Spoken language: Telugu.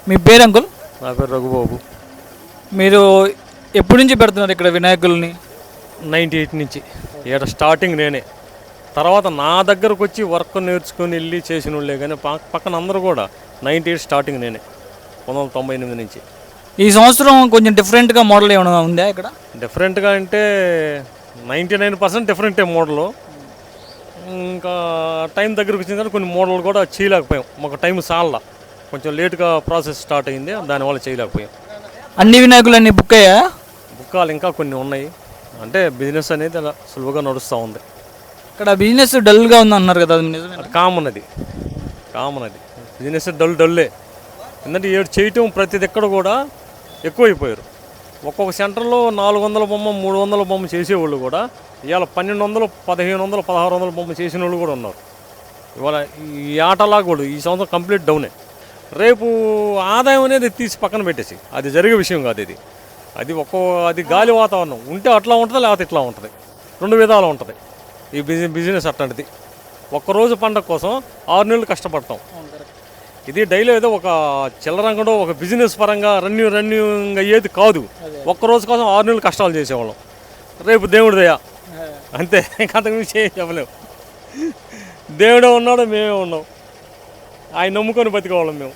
మీ పేరు అంకుల్? నా పేరు రఘుబాబు. మీరు ఎప్పటి నుంచి పెడుతున్నారు ఇక్కడ వినాయకుల్ని? 98 నుంచి ఇక్కడ స్టార్టింగ్ నేనే. తర్వాత నా దగ్గరకు వచ్చి వర్క్ నేర్చుకొని వెళ్ళి చేసిన వాళ్ళే, కానీ పక్కన అందరూ కూడా 98 స్టార్టింగ్ నేనే, 1998 నుంచి. ఈ సంవత్సరం కొంచెం డిఫరెంట్గా మోడల్ ఏమైనా ఉందా ఇక్కడ? డిఫరెంట్గా అంటే 99% డిఫరెంటే మోడలు. ఇంకా టైం దగ్గరకు వచ్చిన కానీ కొన్ని మోడల్ కూడా చేయలేకపోయాం, మాకు టైం సాల్లా, కొంచెం లేట్గా ప్రాసెస్ స్టార్ట్ అయింది, దానివల్ల చేయలేకపోయాం. అన్ని వినాయకులన్నీ బుక్ అయ్యా? బుక్కాలు ఇంకా కొన్ని ఉన్నాయి, అంటే బిజినెస్ అనేది అలా సులువుగా నడుస్తూ ఉంది. ఇక్కడ బిజినెస్ డల్గా ఉంది అన్నారు కదా, అది నిజమే? అది కామన్ బిజినెస్ డల్లే. ఎందుకంటే ఏడు చేయటం ప్రతిది ఎక్కడ కూడా ఎక్కువైపోయారు. ఒక్కొక్క సెంటర్లో 400 బొమ్మ 300 బొమ్మ చేసేవాళ్ళు కూడా ఇవాళ 1200, 1500, 1600 బొమ్మ చేసిన వాళ్ళు కూడా ఉన్నారు. ఇవాళ ఈ ఆటలా కూడా ఈ సంవత్సరం కంప్లీట్ డౌనే. రేపు ఆదాయం అనేది తీసి పక్కన పెట్టేసి అది జరిగే విషయం కాదు. అది గాలి వాతావరణం ఉంటే అట్లా ఉంటుంది, లేకపోతే ఇట్లా ఉంటుంది, రెండు విధాలు ఉంటుంది ఈ బిజినెస్. అట్లాంటిది ఒక్కరోజు పండగ కోసం 6 నెలలు కష్టపడతాం. ఇది డైలీ ఏదో ఒక చిల్లరంగడో ఒక బిజినెస్ పరంగా రన్నింగ్ అయ్యేది కాదు. ఒక్కరోజు కోసం 6 నెలలు కష్టాలు చేసేవాళ్ళం. రేపు దేవుడి దయ అంతే, అంతకు మించి చెప్పలేము. దేవుడే ఉన్నాడు, మేమే ఉన్నాం, ఆయన నమ్ముకొని బతికేవాళ్ళం మేము.